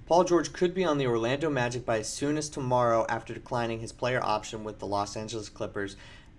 Paul George could be on the Orlando Magic by as soon as tomorrow after declining his player option with the Los Angeles Clippers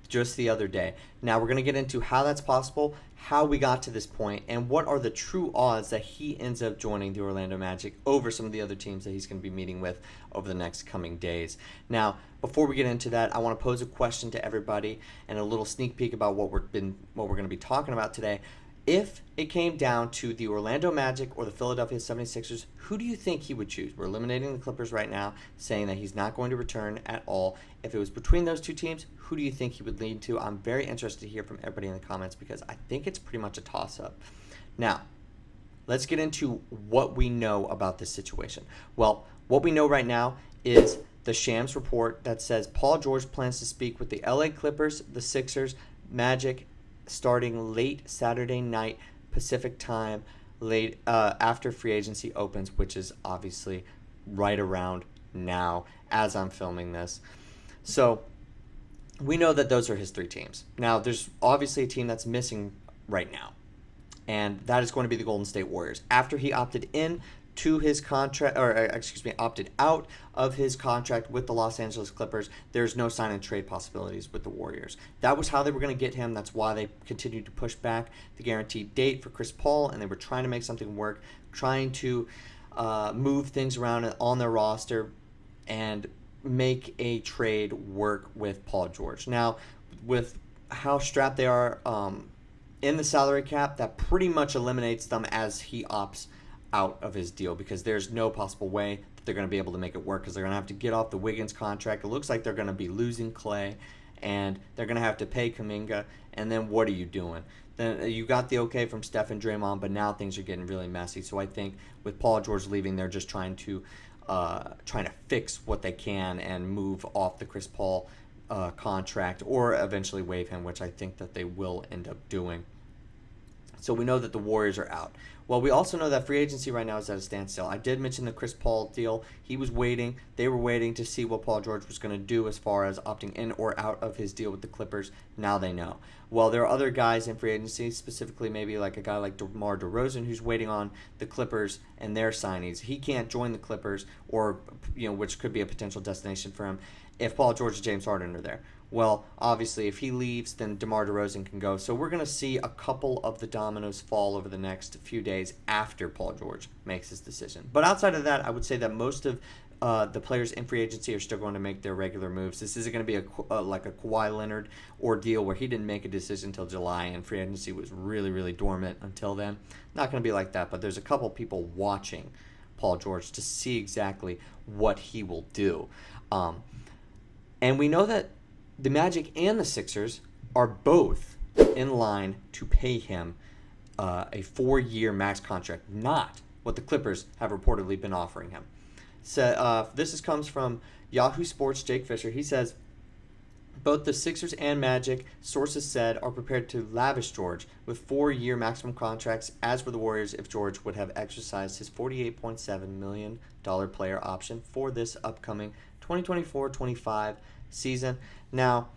just the other day. Now we're going to get into how that's possible, how we got to this point, and what are the true odds that he ends up joining the Orlando Magic over some of the other teams that he's going to be meeting with over the next coming days. Now, before we get into that, I want to pose a question to everybody and a little sneak peek about what we're going to be talking about today. If it came down to the Orlando Magic or the Philadelphia 76ers, who do you think he would choose? We're eliminating the Clippers right now, saying that he's not going to return at all. If it was between those two teams, who do you think he would lean to? I'm very interested to hear from everybody in the comments because I think it's pretty much a toss-up. Now, let's get into what we know about this situation. Well, what we know right now is the Shams report that says Paul George plans to speak with the LA Clippers, the Sixers, Magic, starting late Saturday night Pacific time, late after free agency opens, which is obviously right around now as I'm filming this. So we know that those are his three teams. Now, there's obviously a team that's missing right now, and that is going to be the Golden State Warriors. After he opted in to his contract, opted out of his contract with the Los Angeles Clippers, there's no sign and trade possibilities with the Warriors. That was how they were going to get him. That's why they continued to push back the guaranteed date for Chris Paul, and they were trying to make something work, trying to move things around on their roster and make a trade work with Paul George. Now, with how strapped they are in the salary cap, that pretty much eliminates them as he opts out of his deal, because there's no possible way that they're going to be able to make it work, because they're going to have to get off the Wiggins contract. It looks like they're going to be losing Clay, and they're going to have to pay Kuminga, and then what are you doing? Then you got the okay from Steph and Draymond, but now things are getting really messy. So I think with Paul George leaving, they're just trying to fix what they can and move off the Chris Paul contract, or eventually waive him, which I think that they will end up doing. So we know that the Warriors are out. Well, we also know that free agency right now is at a standstill. I did mention the Chris Paul deal. He was waiting. They were waiting to see what Paul George was going to do as far as opting in or out of his deal with the Clippers. Now they know. Well, there are other guys in free agency, specifically maybe like a guy like DeMar DeRozan, who's waiting on the Clippers and their signings. He can't join the Clippers, or which could be a potential destination for him, if Paul George and James Harden are there. Well, obviously, if he leaves, then DeMar DeRozan can go. So we're going to see a couple of the dominoes fall over the next few days after Paul George makes his decision. But outside of that, I would say that most of the players in free agency are still going to make their regular moves. This isn't going to be like a Kawhi Leonard ordeal where he didn't make a decision until July and free agency was really, really dormant until then. Not going to be like that, but there's a couple people watching Paul George to see exactly what he will do. And we know that the Magic and the Sixers are both in line to pay him a 4-year max contract, not what the Clippers have reportedly been offering him. So this comes from Yahoo Sports' Jake Fisher. He says, both the Sixers and Magic, sources said, are prepared to lavish George with 4-year maximum contracts, as were the Warriors if George would have exercised his $48.7 million player option for this upcoming 2024-25 season. Now,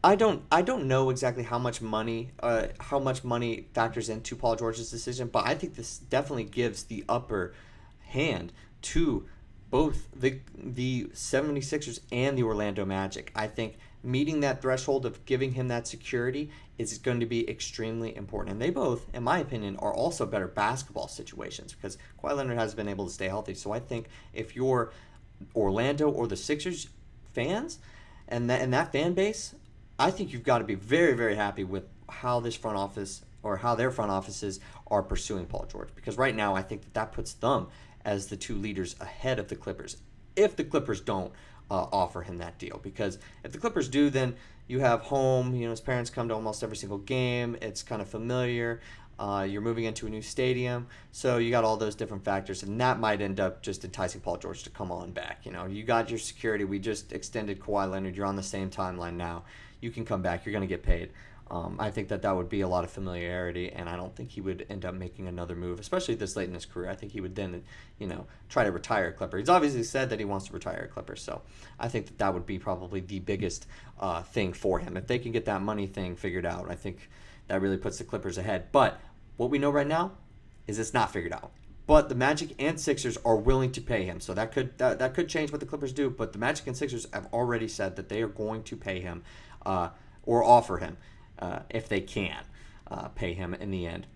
I don't know exactly how much money factors into Paul George's decision, but I think this definitely gives the upper hand to both the 76ers and the Orlando Magic. I think meeting that threshold of giving him that security is going to be extremely important. And they both, in my opinion, are also better basketball situations because Kawhi Leonard has been able to stay healthy. So I think if you're Orlando or the Sixers fans and that fan base, I think you've got to be very, very happy with how this front office or how their front offices are pursuing Paul George. Because right now I think that puts them as the two leaders ahead of the Clippers, if the Clippers don't offer him that deal. Because if the Clippers do, then you have home, his parents come to almost every single game, it's kind of familiar, you're moving into a new stadium, so you got all those different factors, and that might end up just enticing Paul George to come on back. You got your security, we just extended Kawhi Leonard, you're on the same timeline now, you can come back, you're going to get paid. I think that would be a lot of familiarity, and I don't think he would end up making another move, especially this late in his career. I think he would then, try to retire a Clipper. He's obviously said that he wants to retire a Clipper, so I think that would be probably the biggest thing for him. If they can get that money thing figured out, I think that really puts the Clippers ahead. But what we know right now is it's not figured out. But the Magic and Sixers are willing to pay him, so that could change what the Clippers do. But the Magic and Sixers have already said that they are going to pay him, or offer him, if they can pay him in the end.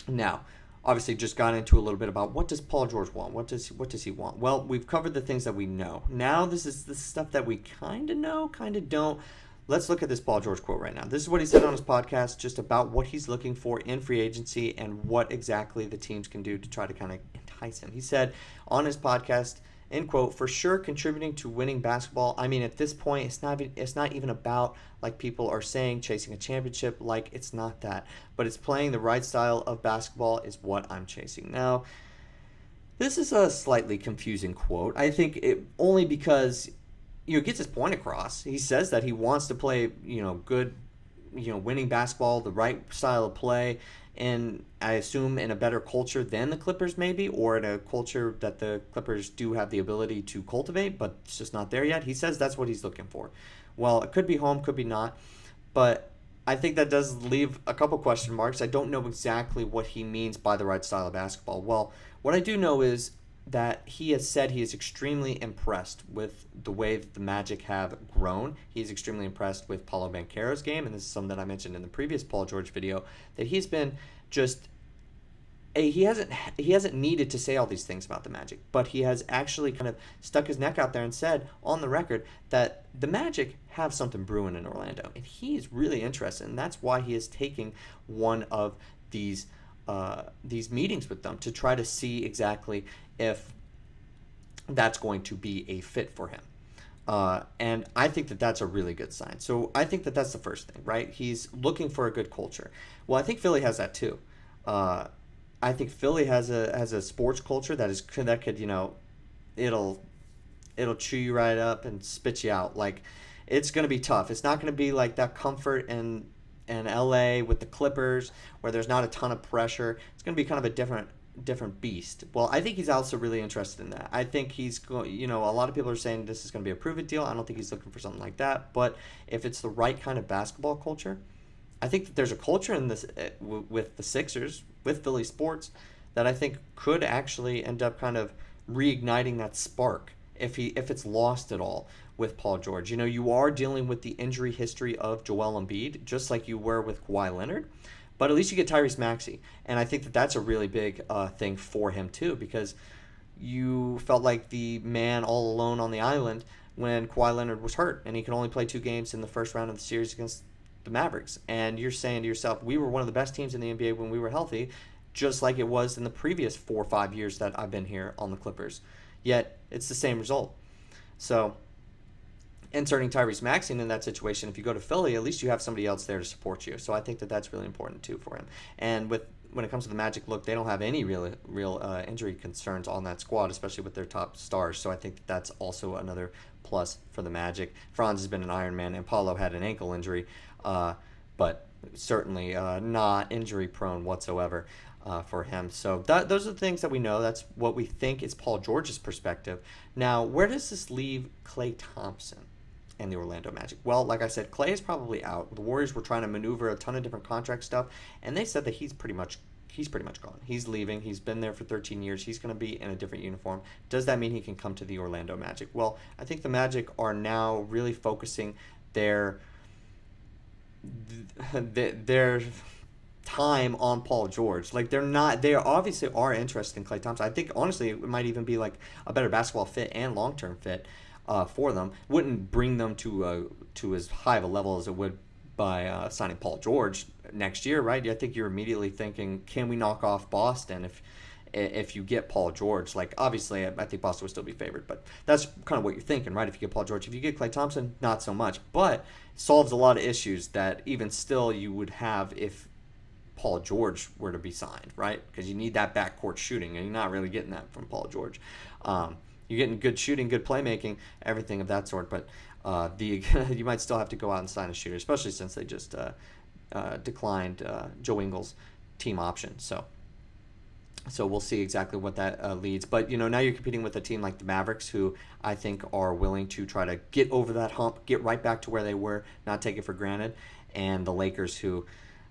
Now, obviously, just got into a little bit about what does Paul George want? What does he want? Well, we've covered the things that we know. Now, this is the stuff that we kind of know, kind of don't. Let's look at this Paul George quote right now. This is what he said on his podcast, just about what he's looking for in free agency and what exactly the teams can do to try to kind of entice him. He said on his podcast, end quote, "For sure contributing to winning basketball. I mean, at this point, it's not even about, like people are saying, chasing a championship. Like, it's not that. But it's playing the right style of basketball is what I'm chasing." Now, this is a slightly confusing quote. I think it only because gets his point across. He says that he wants to play, good, winning basketball, the right style of play, and I assume in a better culture than the Clippers maybe, or in a culture that the Clippers do have the ability to cultivate, but it's just not there yet. He says that's what he's looking for. Well, it could be home, could be not, but I think that does leave a couple question marks. I don't know exactly what he means by the right style of basketball. Well, what I do know is that he has said he is extremely impressed with the way that the Magic have grown. He's extremely impressed with Paolo Banchero's game, and this is something that I mentioned in the previous Paul George video, that he's been just he hasn't needed to say all these things about the Magic, but he has actually kind of stuck his neck out there and said on the record that the Magic have something brewing in Orlando, and he's really interested, and that's why he is taking one of these meetings with them to try to see exactly if that's going to be a fit for him. And I think that that's a really good sign. So I think that that's the first thing, right? He's looking for a good culture. Well, I think Philly has that too. I think Philly has a sports culture that could it'll chew you right up and spit you out. Like, it's going to be tough. It's not going to be like that comfort in LA with the Clippers where there's not a ton of pressure. It's going to be kind of a different beast. Well, I think he's also really interested in that. I think he's going, a lot of people are saying this is going to be a prove it deal. I don't think he's looking for something like that, but if it's the right kind of basketball culture, I think that there's a culture in this with the Sixers, with Philly sports, that I think could actually end up kind of reigniting that spark if it's lost at all with Paul George. You are dealing with the injury history of Joel Embiid, just like you were with Kawhi Leonard, but at least you get Tyrese Maxey, and I think that that's a really big thing for him too, because you felt like the man all alone on the island when Kawhi Leonard was hurt, and he could only play 2 games in the first round of the series against the Mavericks, and you're saying to yourself, we were one of the best teams in the NBA when we were healthy, just like it was in the previous 4 or 5 years that I've been here on the Clippers, yet it's the same result. So inserting Tyrese Maxey in that situation, if you go to Philly, at least you have somebody else there to support you. So I think that that's really important too for him. And when it comes to the Magic, look, they don't have any real injury concerns on that squad, especially with their top stars. So I think that that's also another plus for the Magic. Franz has been an Iron Man, and Paolo had an ankle injury, but certainly not injury prone whatsoever for him. So those are the things that we know. That's what we think is Paul George's perspective. Now, where does this leave Klay Thompson and the Orlando Magic? Well, like I said, Klay is probably out. The Warriors were trying to maneuver a ton of different contract stuff, and they said that he's pretty much gone. He's leaving. He's been there for 13 years. He's going to be in a different uniform. Does that mean he can come to the Orlando Magic? Well, I think the Magic are now really focusing their time on Paul George. Like, they obviously are interested in Klay Thompson. I think honestly it might even be like a better basketball fit and long-term fit for them. Wouldn't bring them to as high of a level as it would by signing Paul George next year, right? I think you're immediately thinking, can we knock off Boston if you get Paul George? Like, obviously, I think Boston would still be favored, but that's kind of what you're thinking, right? If you get Paul George. If you get Klay Thompson, not so much, but solves a lot of issues that even still you would have if Paul George were to be signed, right? Because you need that backcourt shooting, and you're not really getting that from Paul George. You're getting good shooting, good playmaking, everything of that sort, but you might still have to go out and sign a shooter, especially since they just declined Joe Ingles' team option. So we'll see exactly what that leads. But, now you're competing with a team like the Mavericks, who I think are willing to try to get over that hump, get right back to where they were, not take it for granted, and the Lakers, who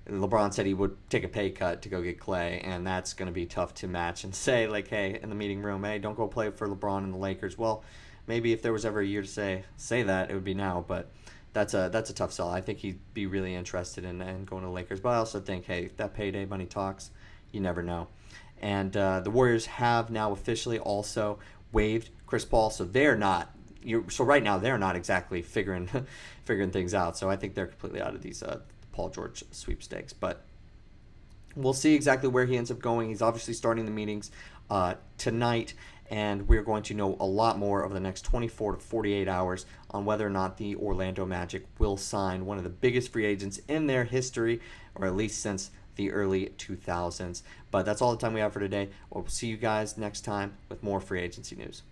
LeBron said he would take a pay cut to go get Clay, and that's going to be tough to match and say, like, hey, in the meeting room, hey, don't go play for LeBron and the Lakers. Well, maybe if there was ever a year to say that, it would be now, but that's a tough sell. I think he'd be really interested in going to the Lakers, but I also think, hey, that payday money talks. You never know. And the Warriors have now officially also waived Chris Paul, so they're not. So right now they're not exactly figuring things out. So I think they're completely out of these Paul George sweepstakes. But we'll see exactly where he ends up going. He's obviously starting the meetings tonight, and we're going to know a lot more over the next 24 to 48 hours on whether or not the Orlando Magic will sign one of the biggest free agents in their history, or at least since the early 2000s. But that's all the time we have for today. We'll see you guys next time with more free agency news.